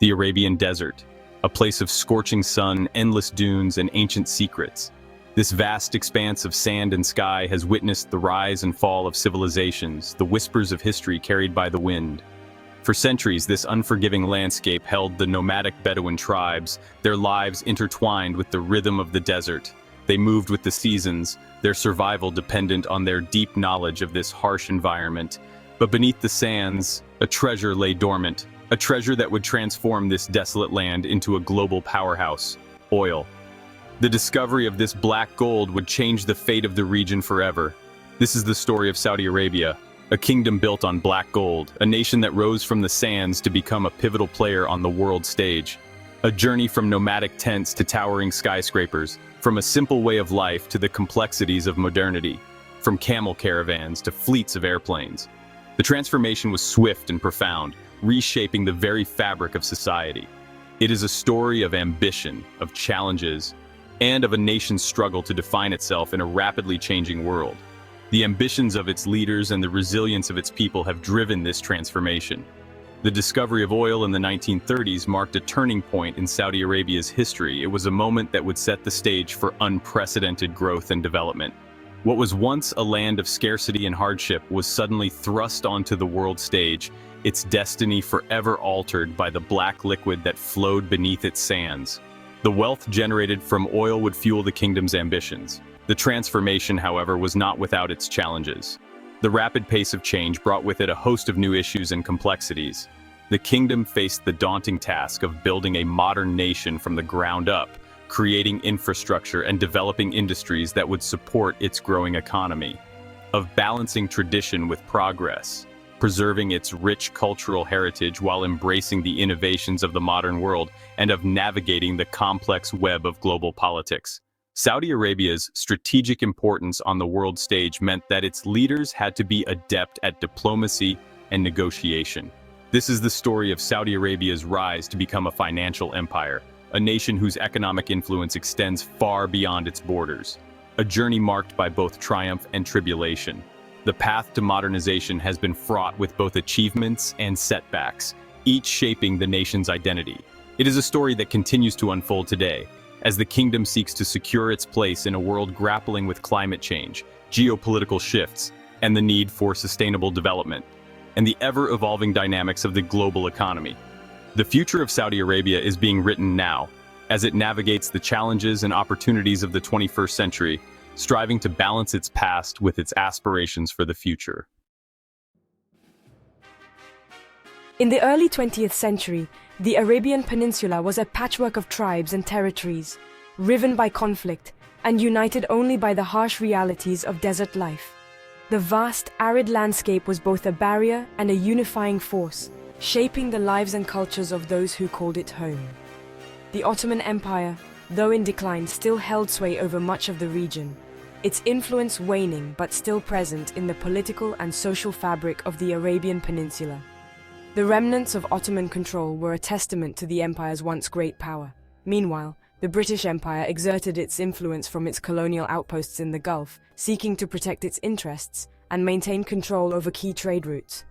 the Arabian Desert, a place of scorching sun, endless dunes, and ancient secrets. This vast expanse of sand and sky has witnessed the rise and fall of civilizations, the whispers of history carried by the wind. For centuries, this unforgiving landscape held the nomadic Bedouin tribes, their lives intertwined with the rhythm of the desert. They moved with the seasons, their survival dependent on their deep knowledge of this harsh environment. But beneath the sands, a treasure lay dormant, a treasure that would transform this desolate land into a global powerhouse: oil. The discovery of this black gold would change the fate of the region forever. This is the story of Saudi Arabia, a kingdom built on black gold, a nation that rose from the sands to become a pivotal player on the world stage. A journey from nomadic tents to towering skyscrapers, from a simple way of life to the complexities of modernity, from camel caravans to fleets of airplanes. The transformation was swift and profound, reshaping the very fabric of society. It is a story of ambition, of challenges, and of a nation's struggle to define itself in a rapidly changing world. The ambitions of its leaders and the resilience of its people have driven this transformation. The discovery of oil in the 1930s marked a turning point in Saudi Arabia's history. It was a moment that would set the stage for unprecedented growth and development. What was once a land of scarcity and hardship was suddenly thrust onto the world stage, its destiny forever altered by the black liquid that flowed beneath its sands. The wealth generated from oil would fuel the kingdom's ambitions. The transformation, however, was not without its challenges. The rapid pace of change brought with it a host of new issues and complexities. The kingdom faced the daunting task of building a modern nation from the ground up, creating infrastructure and developing industries that would support its growing economy, of balancing tradition with progress, preserving its rich cultural heritage while embracing the innovations of the modern world, and of navigating the complex web of global politics. Saudi Arabia's strategic importance on the world stage meant that its leaders had to be adept at diplomacy and negotiation. This is the story of Saudi Arabia's rise to become a financial empire, a nation whose economic influence extends far beyond its borders. A journey marked by both triumph and tribulation. The path to modernization has been fraught with both achievements and setbacks, each shaping the nation's identity. It is a story that continues to unfold today, as the kingdom seeks to secure its place in a world grappling with climate change, geopolitical shifts, and the need for sustainable development, and the ever-evolving dynamics of the global economy. The future of Saudi Arabia is being written now, as it navigates the challenges and opportunities of the 21st century, striving to balance its past with its aspirations for the future. In the early 20th century, the Arabian Peninsula was a patchwork of tribes and territories, riven by conflict and united only by the harsh realities of desert life. The vast, arid landscape was both a barrier and a unifying force, shaping the lives and cultures of those who called it home. The Ottoman Empire, though in decline, still held sway over much of the region, its influence waning but still present in the political and social fabric of the Arabian Peninsula. The remnants of Ottoman control were a testament to the empire's once great power. Meanwhile, the British Empire exerted its influence from its colonial outposts in the Gulf, seeking to protect its interests and maintain control over key trade routes.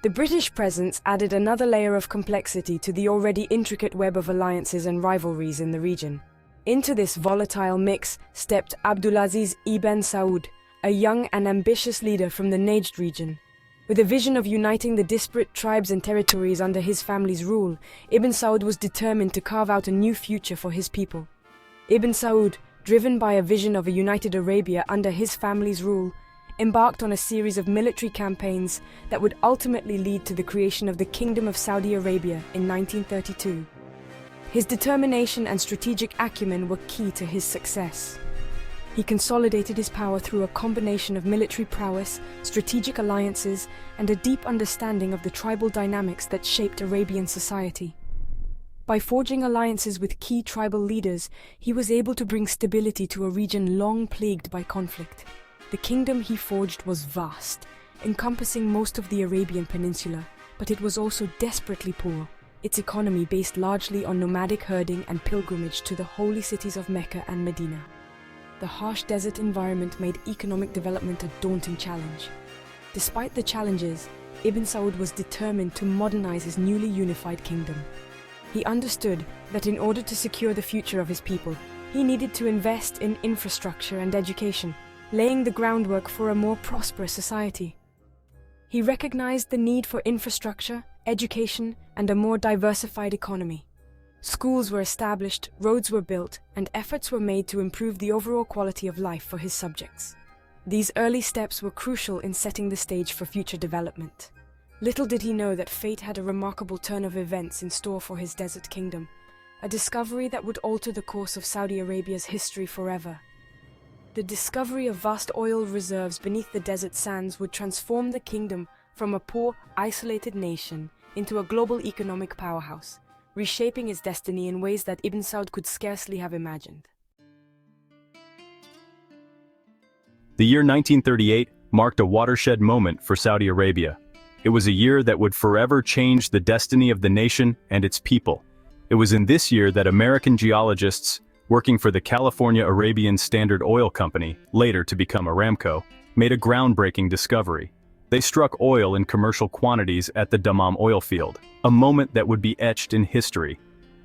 The British presence added another layer of complexity to the already intricate web of alliances and rivalries in the region. Into this volatile mix stepped Abdulaziz ibn Saud, a young and ambitious leader from the Najd region. With a vision of uniting the disparate tribes and territories under his family's rule, Ibn Saud was determined to carve out a new future for his people. Ibn Saud, driven by a vision of a united Arabia under his family's rule, embarked on a series of military campaigns that would ultimately lead to the creation of the Kingdom of Saudi Arabia in 1932. His determination and strategic acumen were key to his success. He consolidated his power through a combination of military prowess, strategic alliances, and a deep understanding of the tribal dynamics that shaped Arabian society. By forging alliances with key tribal leaders, he was able to bring stability to a region long plagued by conflict. The kingdom he forged was vast, encompassing most of the Arabian Peninsula, but it was also desperately poor, its economy based largely on nomadic herding and pilgrimage to the holy cities of Mecca and Medina. The harsh desert environment made economic development a daunting challenge. Despite the challenges, Ibn Saud was determined to modernize his newly unified kingdom. He understood that in order to secure the future of his people, he needed to invest in infrastructure and education, laying the groundwork for a more prosperous society. He recognized the need for infrastructure, education, and a more diversified economy. Schools were established, roads were built, and efforts were made to improve the overall quality of life for his subjects. These early steps were crucial in setting the stage for future development. Little did he know that fate had a remarkable turn of events in store for his desert kingdom, a discovery that would alter the course of Saudi Arabia's history forever. The discovery of vast oil reserves beneath the desert sands would transform the kingdom from a poor, isolated nation into a global economic powerhouse, reshaping its destiny in ways that Ibn Saud could scarcely have imagined. The year 1938 marked a watershed moment for Saudi Arabia. It was a year that would forever change the destiny of the nation and its people. It was in this year that American geologists, working for the California Arabian Standard Oil Company, later to become Aramco, made a groundbreaking discovery. They struck oil in commercial quantities at the Dammam oil field, a moment that would be etched in history.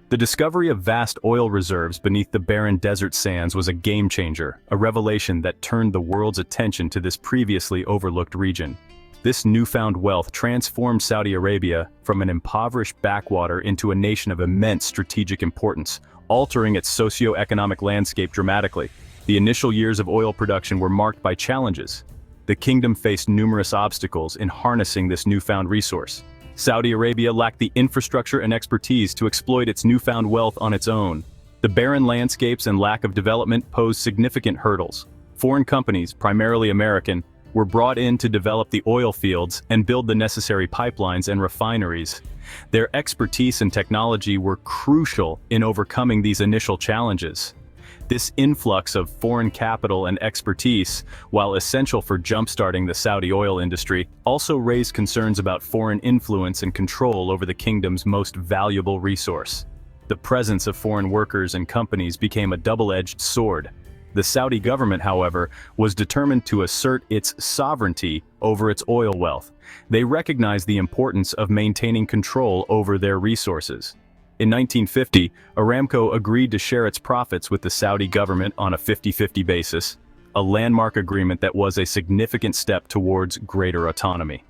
The discovery of vast oil reserves beneath the barren desert sands was a game-changer, a revelation that turned the world's attention to this previously overlooked region. This newfound wealth transformed Saudi Arabia from an impoverished backwater into a nation of immense strategic importance, altering its socio-economic landscape dramatically. The initial years of oil production were marked by challenges. The kingdom faced numerous obstacles in harnessing this newfound resource. Saudi Arabia lacked the infrastructure and expertise to exploit its newfound wealth on its own. The barren landscapes and lack of development posed significant hurdles. Foreign companies, primarily American, were brought in to develop the oil fields and build the necessary pipelines and refineries. Their expertise and technology were crucial in overcoming these initial challenges. This influx of foreign capital and expertise, while essential for jump-starting the Saudi oil industry, also raised concerns about foreign influence and control over the kingdom's most valuable resource. The presence of foreign workers and companies became a double-edged sword. The Saudi government, however, was determined to assert its sovereignty over its oil wealth. They recognized the importance of maintaining control over their resources. In 1950, Aramco agreed to share its profits with the Saudi government on a 50-50 basis, a landmark agreement that was a significant step towards greater autonomy.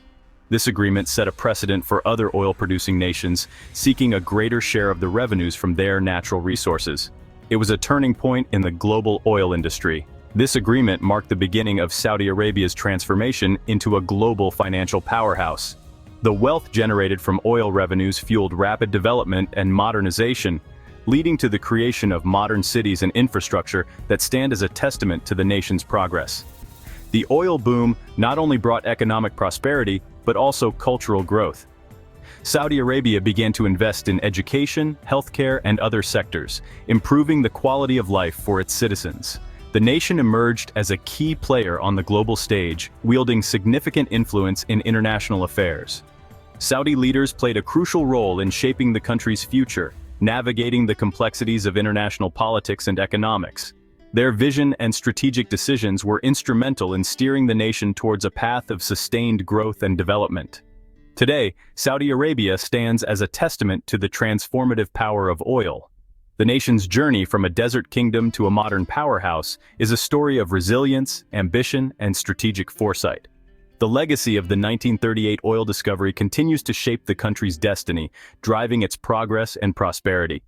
This agreement set a precedent for other oil-producing nations seeking a greater share of the revenues from their natural resources. It was a turning point in the global oil industry. This agreement marked the beginning of Saudi Arabia's transformation into a global financial powerhouse. The wealth generated from oil revenues fueled rapid development and modernization, leading to the creation of modern cities and infrastructure that stand as a testament to the nation's progress. The oil boom not only brought economic prosperity, but also cultural growth. Saudi Arabia began to invest in education, healthcare, and other sectors, improving the quality of life for its citizens. The nation emerged as a key player on the global stage, wielding significant influence in international affairs. Saudi leaders played a crucial role in shaping the country's future, navigating the complexities of international politics and economics. Their vision and strategic decisions were instrumental in steering the nation towards a path of sustained growth and development. Today, Saudi Arabia stands as a testament to the transformative power of oil. The nation's journey from a desert kingdom to a modern powerhouse is a story of resilience, ambition, and strategic foresight. The legacy of the 1938 oil discovery continues to shape the country's destiny, driving its progress and prosperity.